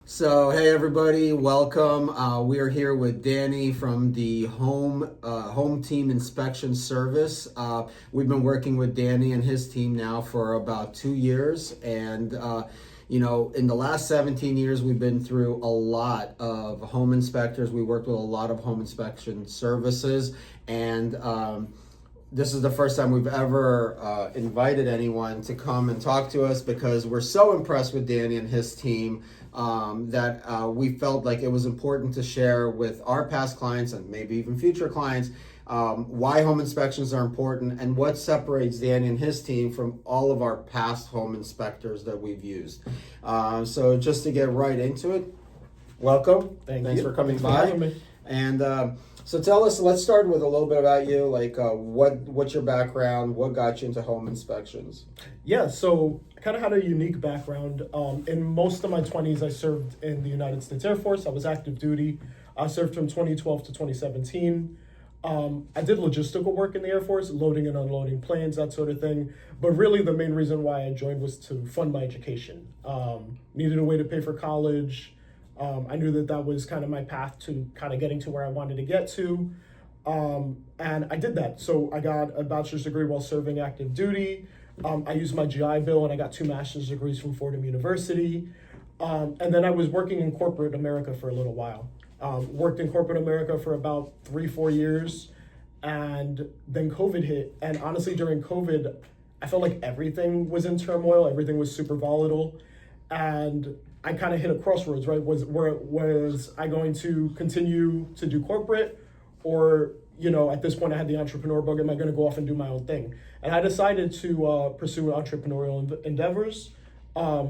So, hey everybody, welcome. We are here with Danny from the HomeTeam Inspection Service. We've been working with Danny and his team now for about 2 years, and in the last 17 years, we've been through a lot of home inspectors. We worked with a lot of home inspection services, and this is the first time we've ever invited anyone to come and talk to us because we're so impressed with Danny and his team that we felt like it was important to share with our past clients and maybe even future clients why home inspections are important and what separates Danny and his team from all of our past home inspectors that we've used. So just to get right into it, welcome. Thanks for coming by. And so tell us, let's start with a little bit about you, like what's your background, what got you into home inspections? Yeah, so I kind of had a unique background. In most of my 20s, I served in the United States Air Force. I was active duty. I served from 2012 to 2017. I did logistical work in the Air Force, loading and unloading planes, that sort of thing. But really the main reason why I joined was to fund my education. Needed a way to pay for college. I knew that was kind of my path to kind of getting to where I wanted to get to. And I did that. So I got a bachelor's degree while serving active duty. I used my GI Bill and I got 2 master's degrees from Fordham University. And then I was working in corporate America for a little while. Worked in corporate America for about 3-4 years. And then COVID hit. And honestly, during COVID, I felt like everything was in turmoil. Everything was super volatile. And I kind of hit a crossroads, right? Was I going to continue to do corporate, or, at this point I had the entrepreneur bug, am I going to go off and do my own thing? And I decided to pursue entrepreneurial endeavors,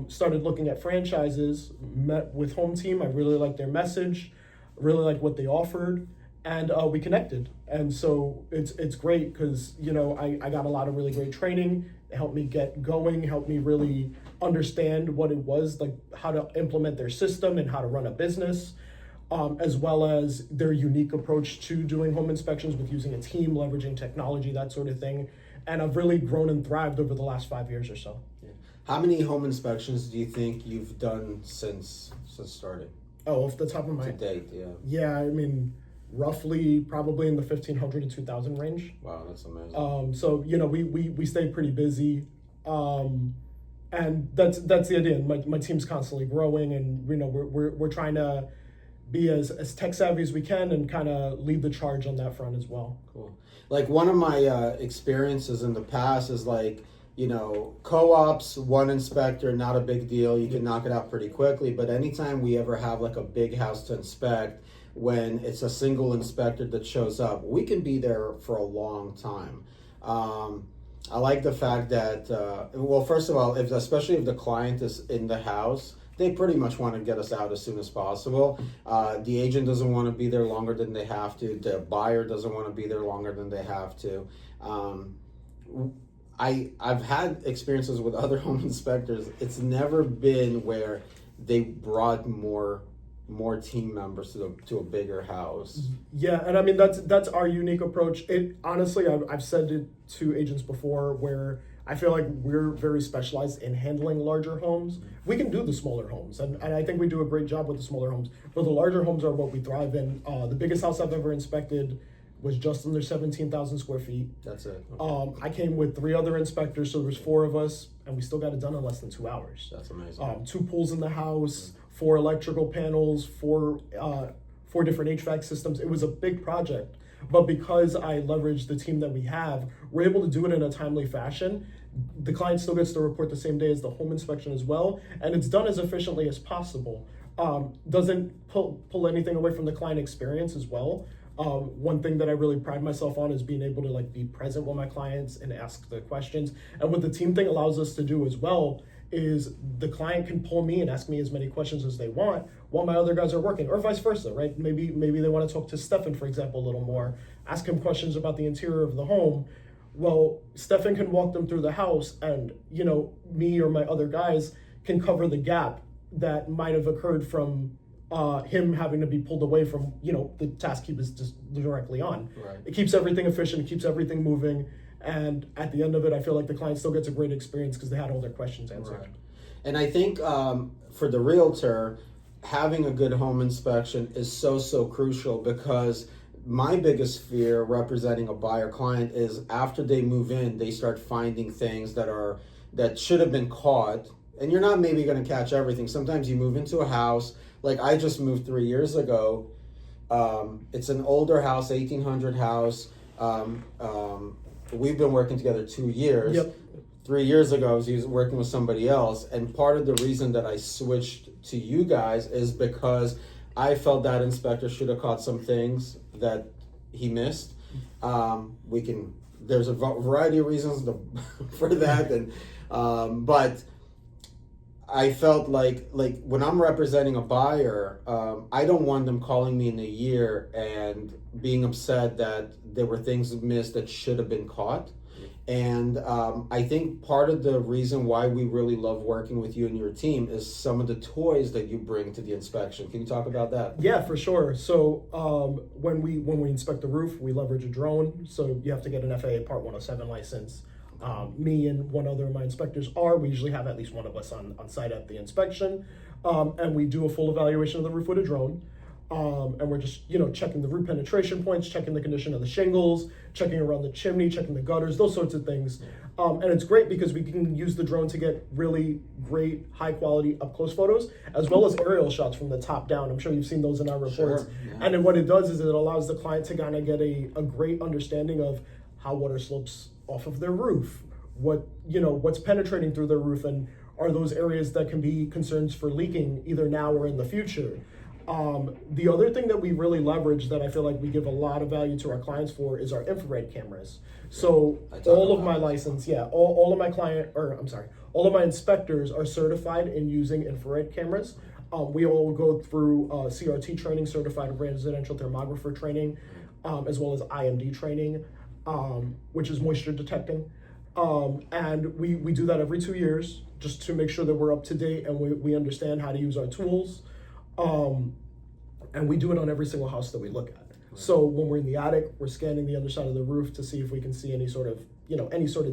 started looking at franchises, met with HomeTeam. I really liked their message, really liked what they offered, and we connected. And so it's great because, I got a lot of really great training. It helped me get going, helped me really understand what it was, like how to implement their system and how to run a business, as well as their unique approach to doing home inspections with using a team, leveraging technology, that sort of thing. And I've really grown and thrived over the last 5 years or so. Yeah. How many home inspections do you think you've done since starting? Oh, off the top of my To date, yeah. Yeah, I mean, roughly probably in the 1,500 to 2,000 range. Wow, that's amazing. So we stay pretty busy, and that's the idea. My team's constantly growing, and we're trying to be as tech savvy as we can and kind of lead the charge on that front as well. Cool. Like one of my experiences in the past is like, co-ops, one inspector, not a big deal. You can knock it out pretty quickly. But anytime we ever have like a big house to inspect, when it's a single inspector that shows up, we can be there for a long time. I like the fact that, first of all, especially if the client is in the house, they pretty much want to get us out as soon as possible. The agent doesn't want to be there longer than they have to. The buyer doesn't want to be there longer than they have to. I've had experiences with other home inspectors. It's never been where they brought more team members to a bigger house. Yeah, and I mean that's our unique approach. It honestly, I've said it to agents before where I feel like we're very specialized in handling larger homes. We can do the smaller homes, and I think we do a great job with the smaller homes. But the larger homes are what we thrive in. The biggest house I've ever inspected was just under 17,000 square feet. That's it. Okay. I came with 3 other inspectors, so there's 4 of us, and we still got it done in less than 2 hours. That's amazing. 2 pools in the house, 4 electrical panels, 4 different HVAC systems. It was a big project, but because I leveraged the team that we have, we're able to do it in a timely fashion. The client still gets the report the same day as the home inspection as well, and it's done as efficiently as possible. Doesn't pull anything away from the client experience as well. One thing that I really pride myself on is being able to be present with my clients and ask the questions. And what the team thing allows us to do as well is the client can pull me and ask me as many questions as they want while my other guys are working, or vice versa, right? Maybe they want to talk to Stefan, for example, a little more, ask him questions about the interior of the home. Well, Stefan can walk them through the house, and me or my other guys can cover the gap that might have occurred from him having to be pulled away from the task he was just directly on. Right. It keeps everything efficient, it keeps everything moving, and at the end of it, I feel like the client still gets a great experience because they had all their questions answered. Right. And I think for the realtor, having a good home inspection is so crucial, because my biggest fear representing a buyer client is after they move in, they start finding things that should have been caught. And you're not maybe going to catch everything. Sometimes you move into a house, like I just moved 3 years ago. It's an older house, 1800 house. We've been working together 2 years. Yep. 3 years ago, I was working with somebody else, and part of the reason that I switched to you guys is because I felt that inspector should have caught some things that he missed. There's a variety of reasons for that, and but I felt like when I'm representing a buyer, I don't want them calling me in a year and being upset that there were things missed that should have been caught. And I think part of the reason why we really love working with you and your team is some of the toys that you bring to the inspection. Can you talk about that? Yeah, for sure. So when we inspect the roof, we leverage a drone. So you have to get an FAA Part 107 license. Me and one other of my inspectors we usually have at least one of us on site at the inspection. And we do a full evaluation of the roof with a drone. And we're just, checking the roof penetration points, checking the condition of the shingles, checking around the chimney, checking the gutters, those sorts of things. And it's great because we can use the drone to get really great, high quality up close photos, as well as aerial shots from the top down. I'm sure you've seen those in our reports. Sure, yeah. And then what it does is it allows the client to kind of get a great understanding of how water slopes off of their roof, what's penetrating through their roof, and are those areas that can be concerns for leaking either now or in the future. The other thing that we really leverage that I feel like we give a lot of value to our clients for is our infrared cameras. So all of my all of my inspectors are certified in using infrared cameras. We all go through CRT training, certified residential thermographer training, as well as IMD training, which is moisture detecting. And we do that every 2 years just to make sure that we're up to date and we understand how to use our tools. And we do it on every single house that we look at. Right. So when we're in the attic, we're scanning the underside of the roof to see if we can see any sort of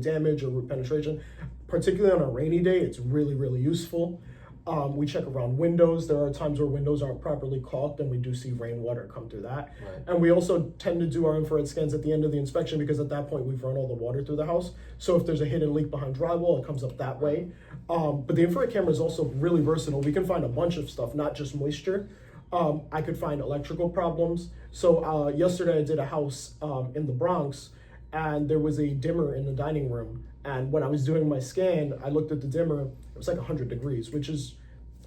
damage or roof penetration. Particularly on a rainy day, it's really, really useful. We check around windows. There are times where windows aren't properly caulked, and we do see rainwater come through that. Right. And we also tend to do our infrared scans at the end of the inspection because at that point we've run all the water through the house. So if there's a hidden leak behind drywall, it comes up that way. But the infrared camera is also really versatile. We can find a bunch of stuff, not just moisture. I could find electrical problems. So yesterday I did a house in the Bronx, and there was a dimmer in the dining room. And when I was doing my scan, I looked at the dimmer. It was like 100 degrees, which is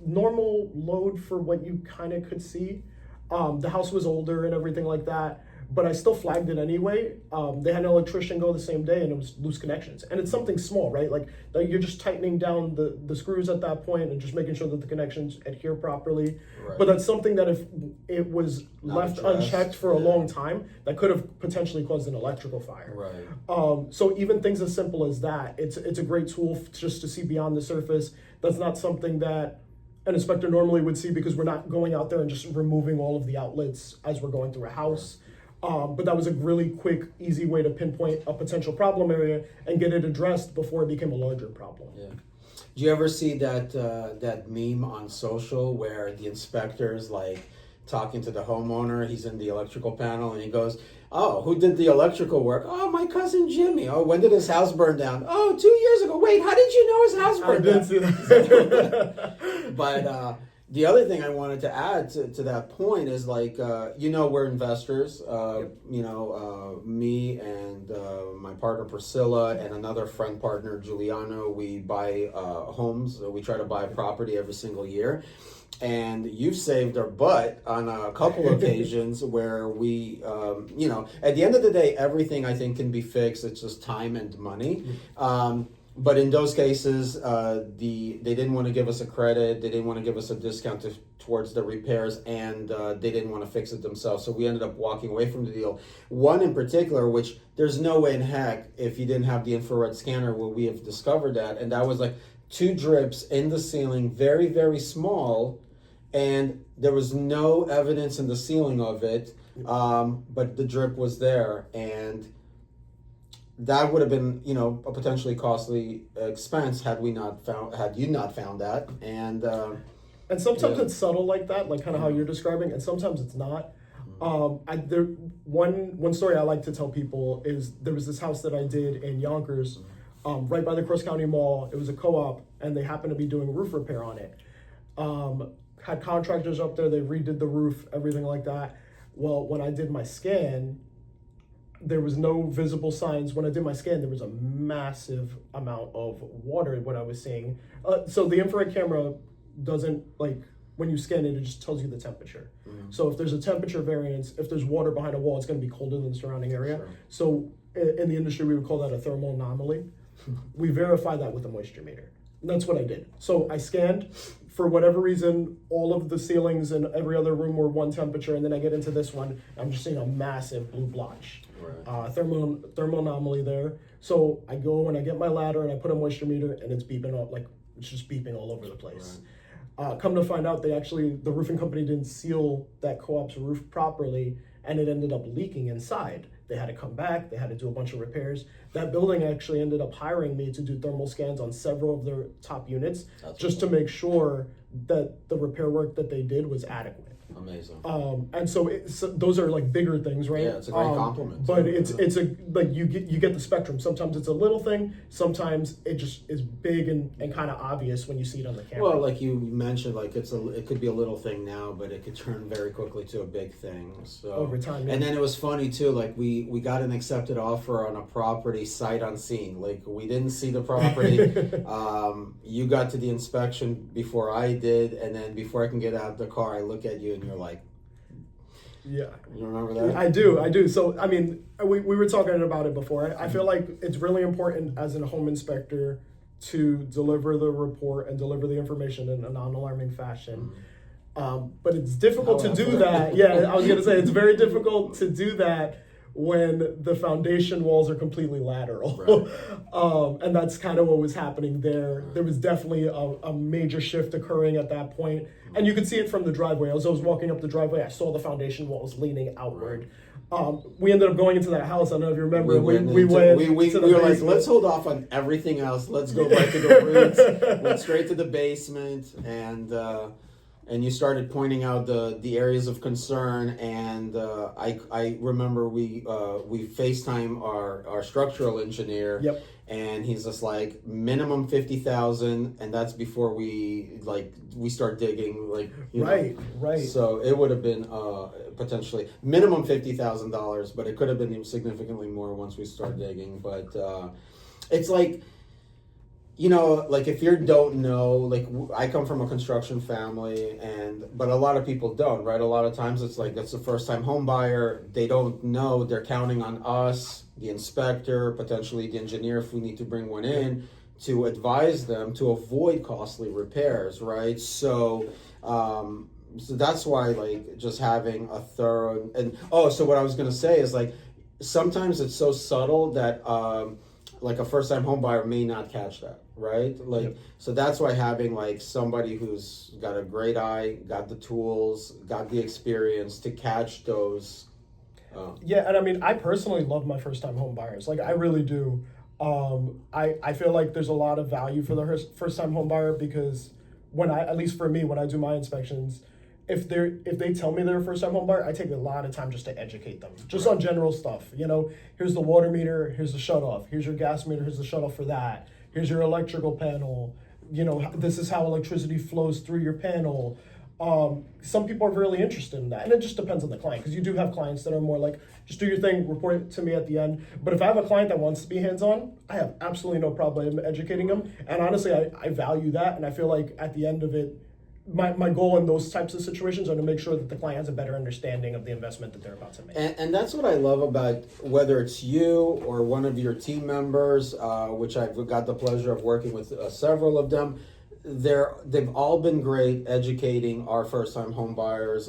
normal load for what you kind of could see. The house was older and everything like that, but I still flagged it anyway. They had an electrician go the same day, and it was loose connections. And it's something small, right? Like you're just tightening down the screws at that point and just making sure that the connections adhere properly. Right. But that's something that if it was left unchecked for a long time, that could have potentially caused an electrical fire. Right. So even things as simple as that, it's a great tool just to see beyond the surface. That's not something that an inspector normally would see because we're not going out there and just removing all of the outlets as we're going through a house. But that was a really quick, easy way to pinpoint a potential problem area and get it addressed before it became a larger problem. Yeah. Do you ever see that meme on social where the inspector's like talking to the homeowner? He's in the electrical panel and he goes, "Oh, who did the electrical work? Oh, my cousin Jimmy. Oh, when did his house burn down? Oh, 2 years ago. Wait, how did you know his house burned down?" I didn't see that. But the other thing I wanted to add to that point is we're investors. Me and my partner Priscilla and another friend partner Giuliano, we buy homes. We try to buy a property every single year. And you've saved our butt on a couple occasions where we, at the end of the day, everything I think can be fixed. It's just time and money. But in those cases, they didn't want to give us a credit. They didn't want to give us a discount towards the repairs, and they didn't want to fix it themselves. So we ended up walking away from the deal. One in particular, which there's no way in heck if you didn't have the infrared scanner will we have discovered that. And that was like 2 drips in the ceiling, very, very small. And there was no evidence in the ceiling of it, but the drip was there. And that would have been, a potentially costly expense had you not found that. And And sometimes Yeah. it's subtle like that, like kind of how you're describing, and sometimes it's not. One story I like to tell people is there was this house that I did in Yonkers, right by the Cross County Mall. It was a co-op, and they happened to be doing roof repair on it. Had contractors up there, they redid the roof, everything like that. Well, when I did my scan, there was no visible signs. When I did my scan, there was a massive amount of water in what I was seeing. So the infrared camera doesn't, like, when you scan it, it just tells you the temperature. So if there's a temperature variance, if there's water behind a wall, it's going to be colder than the surrounding area. Sure. So in the industry, we would call that a thermal anomaly. We verify that with a moisture meter. And that's what I did. So I scanned. For whatever reason, all of the ceilings in every other room were one temperature, and then I get into this one, I'm just seeing a massive blue blotch. Right. Thermal anomaly there. So I go and I get my ladder and I put a moisture meter, and it's beeping up, like it's just beeping all over the place. Come to find out, the roofing company didn't seal that co-op's roof properly, and it ended up leaking inside. They had to come back, they had to do a bunch of repairs. That building actually ended up hiring me to do thermal scans on several of their top units, just to make sure that the repair work that they did was adequate. Amazing. And so those are like bigger things, right? Yeah, it's a great compliment. But it's a, like, you get the spectrum. Sometimes it's a little thing. Sometimes it just is big and kind of obvious when you see it on the camera. Well, like you mentioned, like it could be a little thing now, but it could turn very quickly to a big thing. So over time. Yeah. And then it was funny too. Like we got an accepted offer on a property sight unseen. Like we didn't see the property. You got to the inspection before I did, and then before I can get out of the car, I look at you and you're like, yeah. You remember that? I do. So, I mean, we were talking about it before. I feel like it's really important as a home inspector to deliver the report and deliver the information in a non-alarming fashion. But it's difficult to do that. Yeah, I was going to say, it's very difficult to do that when the foundation walls are completely lateral. Right. And that's kind of what was happening there. There was definitely a major shift occurring at that point. And you could see it from the driveway. As I was walking up the driveway, I saw the foundation walls leaning outward. We ended up going into that house. I don't know if you remember. We were like, let's hold off on everything else. Let's go right to the roots. Went straight to the basement, and you started pointing out the areas of concern. And I remember we FaceTime our structural engineer. Yep. And he's just like, minimum 50,000, and that's before we start digging, like, you know. Right. So it would have been potentially minimum $50,000, but it could have been significantly more once we start digging. But it's like, you know, like if you don't know, like I come from a construction family, but a lot of people don't, right? A lot of times it's like that's the first time home buyer. They don't know. They're counting on us, the inspector, potentially the engineer if we need to bring one in, to advise them to avoid costly repairs, right? So that's why, like, just having a thorough so what I was gonna say is, like, sometimes it's so subtle that like a first-time home buyer may not catch that, right? Like, Yep. So that's why having like somebody who's got a great eye, got the tools, got the experience to catch those. Yeah, and I mean, I personally love my first-time home buyers. Like, I really do. I feel like there's a lot of value for the first-time home buyer, because at least for me, when I do my inspections, if they tell me they're a first-time home buyer, I take a lot of time just to educate them, just on general stuff. You know, here's the water meter, here's the shutoff, here's your gas meter, here's the shutoff for that, here's your electrical panel. You know, this is how electricity flows through your panel. Some people are really interested in that, and it just depends on the client, because you do have clients that are more like, just do your thing, report it to me at the end. But if I have a client that wants to be hands-on, I have absolutely no problem educating them. And honestly, I value that, and I feel like at the end of it, my goal in those types of situations are to make sure that the client has a better understanding of the investment that they're about to make. And that's what I love about, whether it's you or one of your team members, which I've got the pleasure of working with several of them. They've all been great educating our first-time home buyers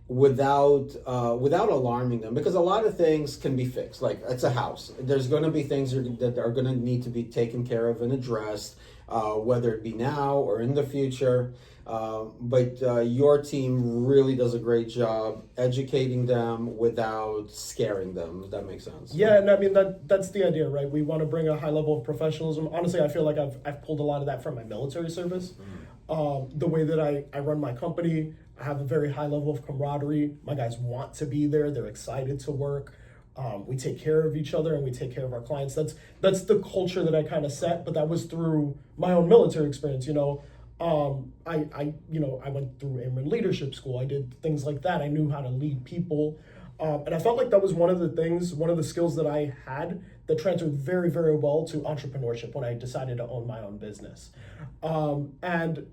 without alarming them, because a lot of things can be fixed. Like, it's a house. There's going to be things that are going to need to be taken care of and addressed, whether it be now or in the future. But your team really does a great job educating them without scaring them, if that makes sense. Yeah, and I mean, that's the idea, right? We want to bring a high level of professionalism. Honestly, I feel like I've pulled a lot of that from my military service. The way that I run my company, I have a very high level of camaraderie. My guys want to be there. They're excited to work. We take care of each other and we take care of our clients. That's the culture that I kind of set, but that was through my own military experience. I went through Airman Leadership School. I did things like that. I knew how to lead people. And I felt like that was one of the skills that I had that transferred very, very well to entrepreneurship when I decided to own my own business. And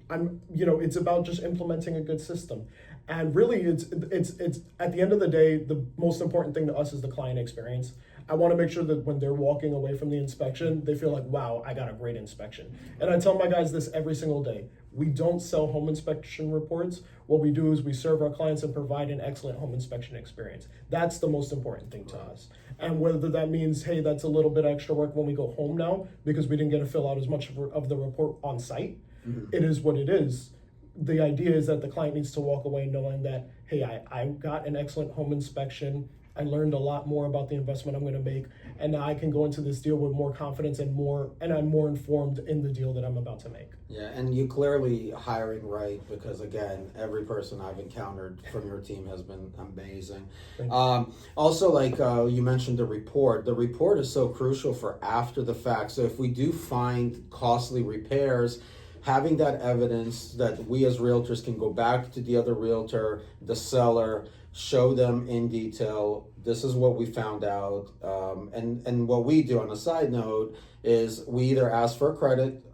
it's about just implementing a good system. And really, it's at the end of the day, the most important thing to us is the client experience. I want to make sure that when they're walking away from the inspection, they feel like, wow, I got a great inspection. And I tell my guys this every single day. We don't sell home inspection reports. What we do is we serve our clients and provide an excellent home inspection experience. That's the most important thing to us. And whether that means, hey, that's a little bit extra work when we go home now because we didn't get to fill out as much of the report on site, It is what it is. The idea is that the client needs to walk away knowing that, hey, I got an excellent home inspection. I learned a lot more about the investment I'm going to make, and now I can go into this deal with more confidence and I'm more informed in the deal that I'm about to make. Yeah, and you clearly hiring right, because again, every person I've encountered from your team has been amazing. Also, like you mentioned the report. The report is so crucial for after the fact. So if we do find costly repairs, having that evidence that we as realtors can go back to the other realtor, the seller, show them in detail, this is what we found out. And what we do on a side note is we either ask for a credit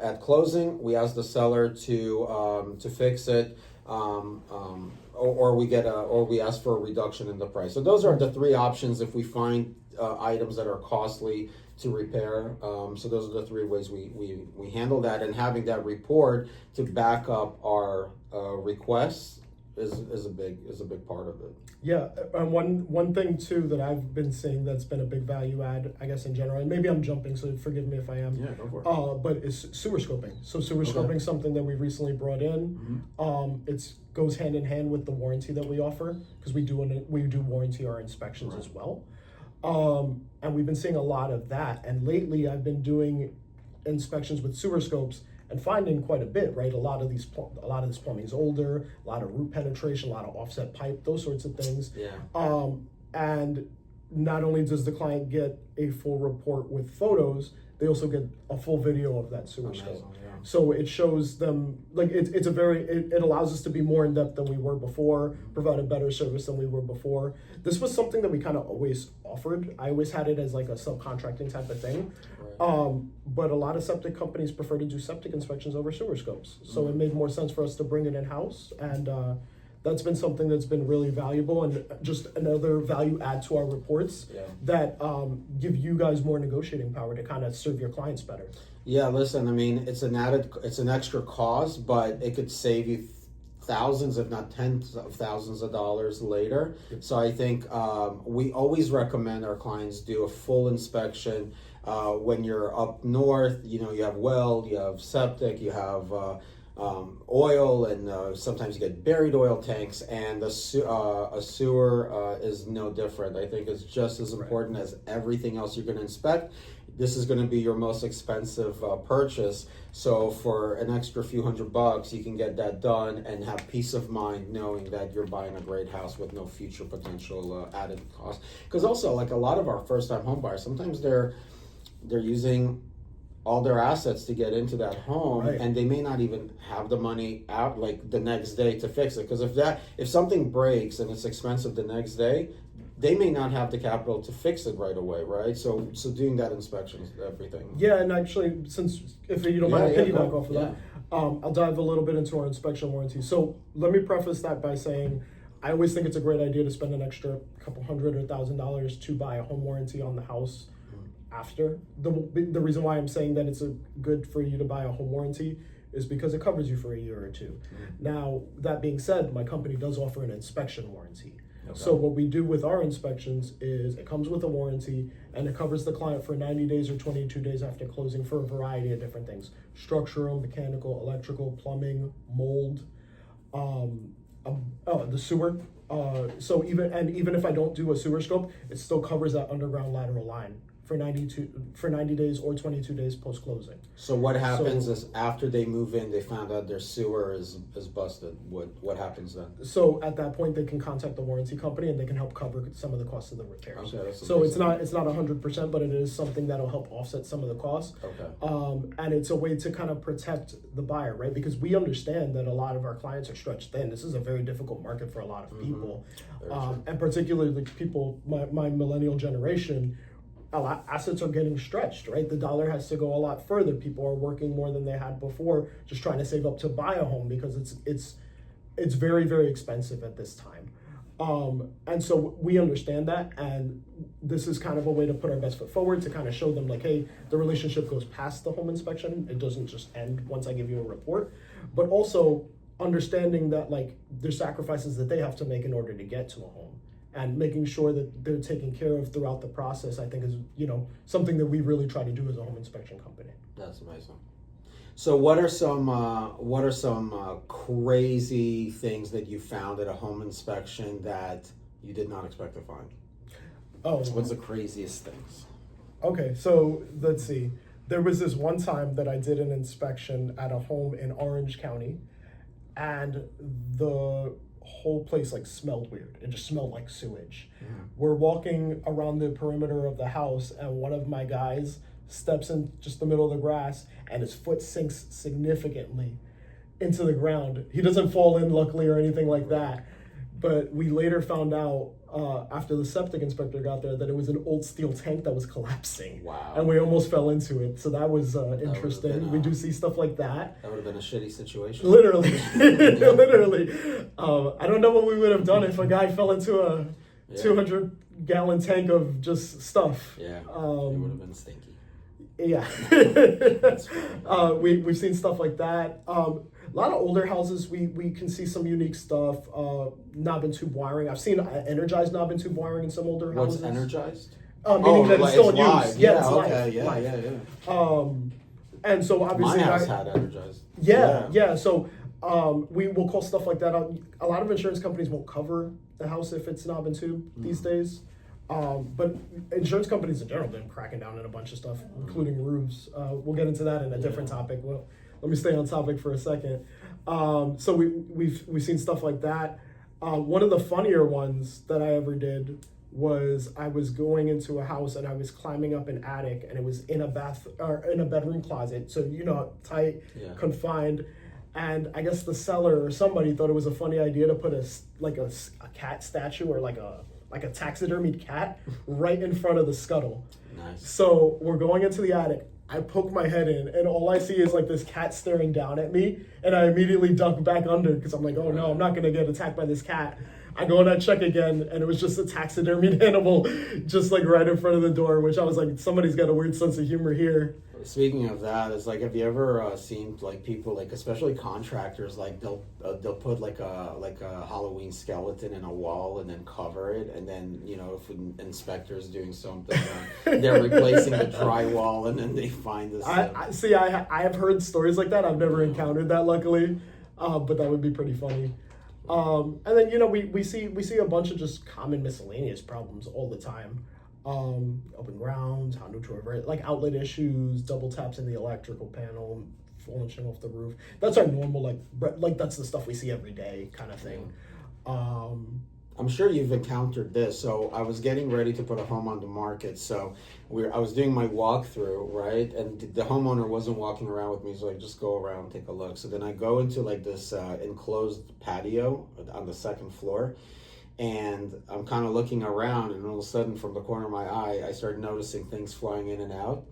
at closing, we ask the seller to fix it, or we ask for a reduction in the price. So those are the three options if we find items that are costly to repair. So those are the three ways we handle that, and having that report to back up our requests is a big part of it. Yeah, and one thing too that I've been seeing that's been a big value add, I guess in general, and maybe I'm jumping, so forgive me if I am. Yeah, go for it. But it's sewer scoping. So sewer scoping is something that we recently brought in. It goes hand in hand with the warranty that we offer, because we do warranty our inspections as well. And we've been seeing a lot of that. And lately, I've been doing inspections with sewer scopes and finding quite a bit, right? A lot of this plumbing is older, a lot of root penetration, a lot of offset pipe, those sorts of things. Yeah. And not only does the client get a full report with photos, they also get a full video of that sewer scope. Yeah. So it shows them, like, it allows us to be more in depth than we were before, provide a better service than we were before. This was something that we kind of always offered. I always had it as like a subcontracting type of thing. Right. But a lot of septic companies prefer to do septic inspections over sewer scopes. So it made more sense for us to bring it in-house, and that's been something that's been really valuable, and just another value add to our reports that give you guys more negotiating power to kind of serve your clients better. Yeah, listen, I mean, it's an extra cost, but it could save you thousands, if not tens of thousands of dollars later. So I think we always recommend our clients do a full inspection. When you're up north, you have well, you have septic, you have oil, and sometimes you get buried oil tanks, and a sewer is no different. I think it's just as important as everything else you're going to inspect. This is going to be your most expensive purchase. So for an extra few $100, you can get that done and have peace of mind knowing that you're buying a great house with no future potential added cost. Because also, like, a lot of our first-time home buyers, sometimes they're using all their assets to get into that home, and they may not even have the money out like the next day to fix it. Because if something breaks and it's expensive the next day, they may not have the capital to fix it right away, right? So doing that inspection is everything. Yeah, and actually, since if you don't mind, piggyback off of that, I'll dive a little bit into our inspection warranty. So let me preface that by saying, I always think it's a great idea to spend an extra couple $100 or $1,000 to buy a home warranty on the house after. The reason why I'm saying that it's good for you to buy a home warranty is because it covers you for a year or two. Now, that being said, my company does offer an inspection warranty. So what we do with our inspections is it comes with a warranty, and it covers the client for 90 days or 22 days after closing for a variety of different things: structural, mechanical, electrical, plumbing, mold, the sewer. So even if I don't do a sewer scope, it still covers that underground lateral line for 90 days or 22 days post closing. So what happens is after they move in, they found out their sewer is busted. What happens then? So at that point, they can contact the warranty company and they can help cover some of the costs of the repairs. Okay, that's so amazing. it's not 100%, but it is something that'll help offset some of the costs. Okay. And it's a way to kind of protect the buyer, right? Because we understand that a lot of our clients are stretched thin. This is a very difficult market for a lot of people, and particularly people, my millennial generation. Assets are getting stretched, right? The dollar has to go a lot further. People are working more than they had before, just trying to save up to buy a home because it's very, very expensive at this time. And so we understand that, and this is kind of a way to put our best foot forward to kind of show them like, hey, the relationship goes past the home inspection. It doesn't just end once I give you a report, but also understanding that like there's sacrifices that they have to make in order to get to a home. And making sure that they're taken care of throughout the process, I think is, something that we really try to do as a home inspection company. That's amazing. So what are some crazy things that you found at a home inspection that you did not expect to find? Oh, what's the craziest things? Okay, so let's see. There was this one time that I did an inspection at a home in Orange County, and the whole place like smelled weird. It just smelled like sewage. We're walking around the perimeter of the house, and one of my guys steps in just the middle of the grass, and his foot sinks significantly into the ground. He doesn't fall in, luckily, or anything like that. But we later found out after the septic inspector got there that it was an old steel tank that was collapsing. Wow. And we almost fell into it. So that was interesting. We do see stuff like that. That would have been a shitty situation. Literally. Literally. I don't know what we would have done if a guy fell into a 200-gallon tank of just stuff. Yeah, it would have been stinky. Yeah. We've seen stuff like that. A lot of older houses, we can see some unique stuff. Knob and tube wiring. I've seen energized knob and tube wiring in some older houses. What's energized? Meaning that it's still in live. use. Yeah, it's okay. live. Yeah. And so obviously my house had energized. Yeah. So we will call stuff like that out. A lot of insurance companies won't cover the house if it's knob and tube these days. But insurance companies in general have been cracking down on a bunch of stuff, including roofs. We'll get into that in a different topic. Well, let me stay on topic for a second. So we've seen stuff like that. One of the funnier ones that I ever did was I was going into a house and I was climbing up an attic, and it was in a bedroom closet. So tight, confined. And I guess the seller or somebody thought it was a funny idea to put a cat statue or like a taxidermied cat right in front of the scuttle. Nice. So we're going into the attic. I poke my head in, and all I see is like this cat staring down at me, and I immediately duck back under because I'm like, oh no, I'm not gonna get attacked by this cat. I go and I check again, and it was just a taxidermied animal, just like right in front of the door, which I was like, somebody's got a weird sense of humor here. Speaking of that, it's like, have you ever seen like people, like especially contractors, like they'll put like a Halloween skeleton in a wall and then cover it, and then if an inspector's doing something, they're replacing the drywall, and then they find this. I have heard stories like that. I've never encountered that, luckily, but that would be pretty funny. And then we see a bunch of just common miscellaneous problems all the time. Open grounds, hot neutral reverse, like outlet issues, double taps in the electrical panel, falling off the roof. That's our normal, like that's the stuff we see every day kind of thing. I'm sure you've encountered this. So I was getting ready to put a home on the market. So I was doing my walkthrough, right? And the homeowner wasn't walking around with me, so I just go around, take a look. So then I go into like this enclosed patio on the second floor. And I'm kind of looking around, and all of a sudden, from the corner of my eye, I started noticing things flying in and out.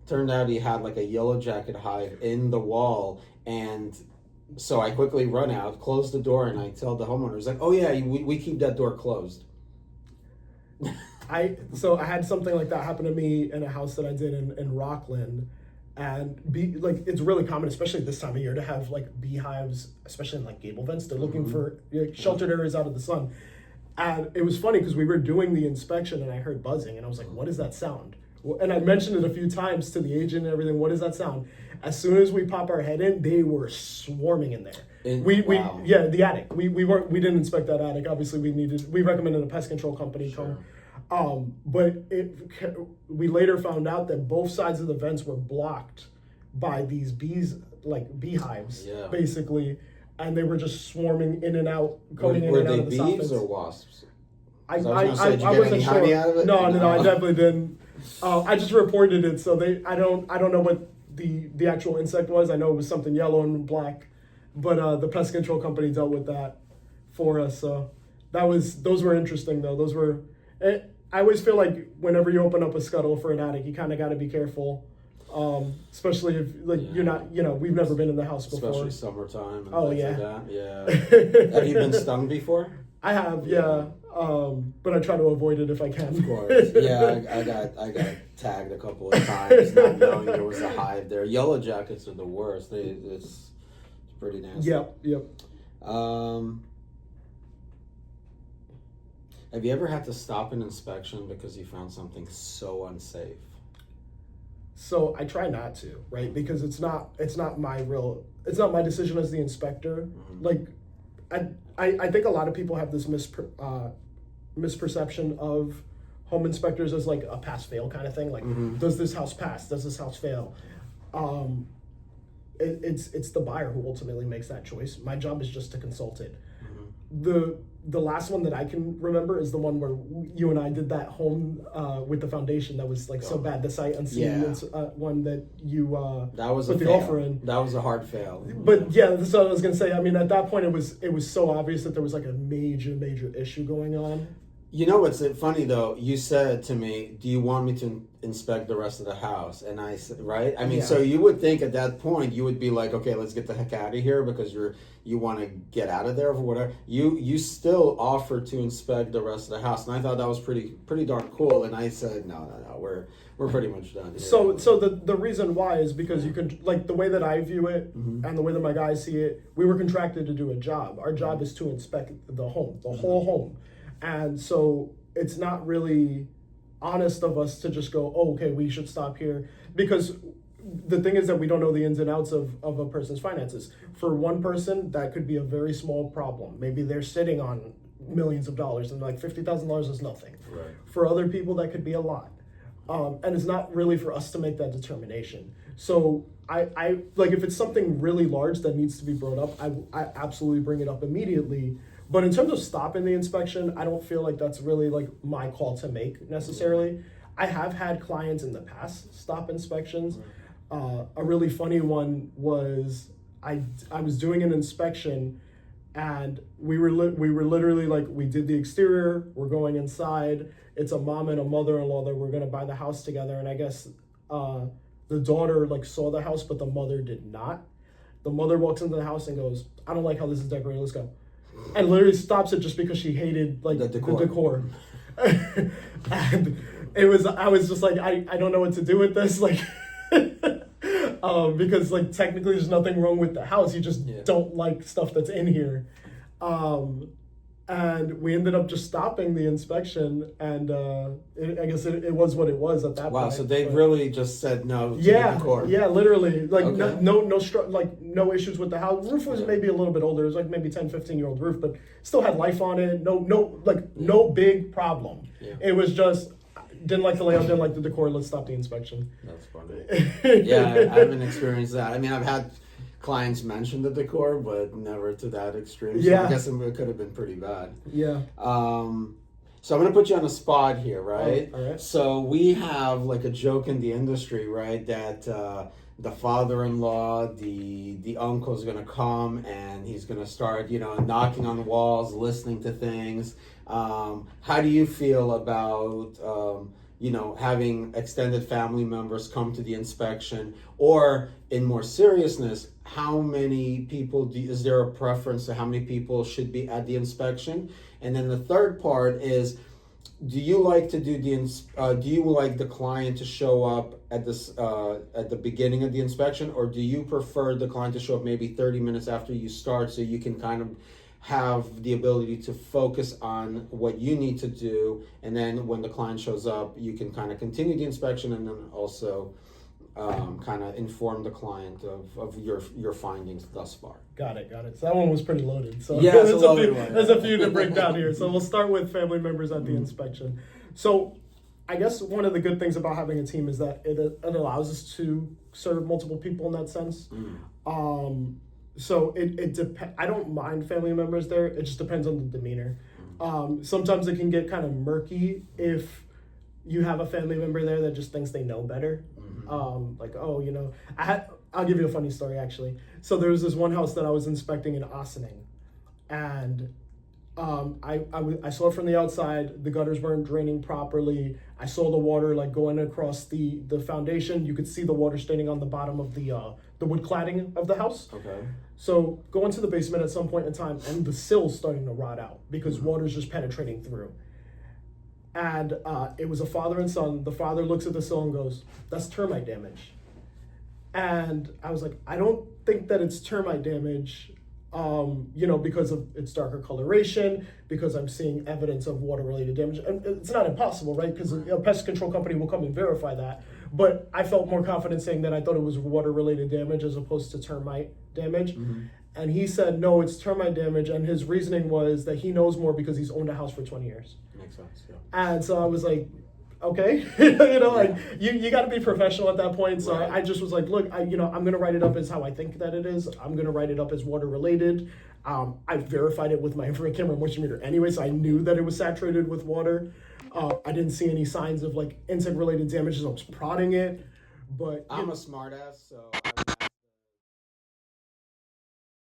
Turned out he had like a yellow jacket hive in the wall, and so I quickly run out, close the door, and I tell the homeowner, he's like, "Oh yeah, we keep that door closed." I had something like that happen to me in a house that I did in Rockland. And it's really common, especially this time of year, to have like beehives, especially in like gable vents. They're looking for sheltered areas out of the sun. And it was funny because we were doing the inspection and I heard buzzing, and I was like, what is that sound? And I mentioned it a few times to the agent and everything. What is that sound? As soon as we pop our head in, they were swarming in there. Wow. The attic. We didn't inspect that attic. Obviously we recommended a pest control company come. But we later found out that both sides of the vents were blocked by these bees, like beehives, Yeah. basically, and they were just swarming in and out, coming in Were and out they of the soffits. bees or wasps? I was gonna say, did you get wasn't any sure. honey out of it? No, I definitely didn't. I just reported it, so I don't know what the actual insect was. I know it was something yellow and black, but the pest control company dealt with that for us. So those were interesting though. Those were. I always feel like whenever you open up a scuttle for an attic, you kind of got to be careful, especially if you're not. We've never been in the house before. Especially summertime. And Oh, things yeah. Like that. Yeah. Have you been stung before? I have, yeah. But I try to avoid it if I can. Of course. Yeah, I got tagged a couple of times not knowing there was a hive there. Yellow jackets are the worst. It's pretty nasty. Yep. Have you ever had to stop an inspection because you found something so unsafe? So I try not to, right? Because it's not my decision as the inspector. Mm-hmm. Like, I think a lot of people have this misperception of home inspectors as like a pass fail kind of thing. Like, does this house pass? Does this house fail? It's the buyer who ultimately makes that choice. My job is just to consult it. The last one that I can remember is the one where you and I did that home with the foundation that was like so bad. The sight unseen one that you that was put the offer in. That was a hard fail. But yeah, that's what I was gonna say. I mean, at that point, it was so obvious that there was like a major issue going on. You know what's funny though? You said to me, "Do you want me to inspect the rest of the house?" And I said, "Right." I mean, so you would think at that point you would be like, "Okay, let's get the heck out of here," because you want to get out of there or whatever. You still offered to inspect the rest of the house, and I thought that was pretty darn cool. And I said, "No, we're pretty much done here." So the reason why is because you can, like, the way that I view it and the way that my guys see it, we were contracted to do a job. Our job is to inspect the home, the whole home. And so it's not really honest of us to just go, oh, okay, we should stop here. Because the thing is that we don't know the ins and outs of a person's finances. For one person, that could be a very small problem. Maybe they're sitting on millions of dollars and like $50,000 is nothing. Right. For other people, that could be a lot. And it's not really for us to make that determination. So I like, if it's something really large that needs to be brought up, I absolutely bring it up immediately. But in terms of stopping the inspection, I don't feel like that's really like my call to make necessarily. I have had clients in the past stop inspections. A really funny one was I was doing an inspection, and we were literally like, we did the exterior, we're going inside. It's a mom and a mother-in-law that were gonna buy the house together, and I guess the daughter like saw the house, but the mother did not. The mother walks into the house and goes, "I don't like how this is decorated. Let's go." And literally stops it just because she hated like the decor. And I was just like, I don't know what to do with this, like because like technically there's nothing wrong with the house, you just don't like stuff that's in here. And we ended up just stopping the inspection, and I guess it was what it was at that point. Wow, so they really just said no to the decor. Yeah, literally. Like, no issues with the house. The roof was maybe a little bit older. It was like maybe 10, 15-year-old roof, but still had life on it. No big problem. Yeah. It was just, didn't like the layout, didn't like the decor, let's stop the inspection. That's funny. Yeah, I haven't experienced that. I mean, I've had clients mention the decor, but never to that extreme. So I guess it could have been pretty bad. Yeah. So I'm going to put you on a spot here, right? All right. So we have like a joke in the industry, right? That the father-in-law, the uncle is going to come and he's going to start, knocking on the walls, listening to things. How do you feel about, having extended family members come to the inspection? Or in more seriousness, how many people, is there a preference to how many people should be at the inspection? And then the third part is, do you like to do do you like the client to show up at the beginning of the inspection, or do you prefer the client to show up maybe 30 minutes after you start, so you can kind of have the ability to focus on what you need to do, and then when the client shows up, you can kind of continue the inspection and then also kind of inform the client of your findings thus far. Got it. So that one was pretty loaded. So yeah, there's a few to break down here. So we'll start with family members at the inspection. So I guess one of the good things about having a team is that it allows us to serve multiple people in that sense. So it depends. I don't mind family members there. It just depends on the demeanor. Sometimes it can get kind of murky if you have a family member there that just thinks they know better. Like, oh, you know, I'll give you a funny story actually. So there was this one house that I was inspecting in Ossining, and I saw it from the outside. The gutters weren't draining properly. I saw the water like going across the foundation. You could see the water staining on the bottom of the wood cladding of the house. Okay. So go into the basement at some point in time, and the sill's starting to rot out because water's just penetrating through. And it was a father and son. The father looks at the sill and goes, "That's termite damage." And I was like, I don't think that it's termite damage, you know, because of its darker coloration, because I'm seeing evidence of water-related damage. And it's not impossible, right? Because a pest control company will come and verify that. But I felt more confident saying that I thought it was water-related damage as opposed to termite damage. And he said, no, it's termite damage. And his reasoning was that he knows more because he's owned a house for 20 years. Makes sense, yeah. And so I was like, okay, you know, like you got to be professional at that point. So Right. I just was like, look, I'm going to write it up as how I think that it is. I'm going to write it up as water related. I verified it with my infrared camera moisture meter anyway, so I knew that it was saturated with water. I didn't see any signs of like insect related damage as I was prodding it. But I'm a smartass, so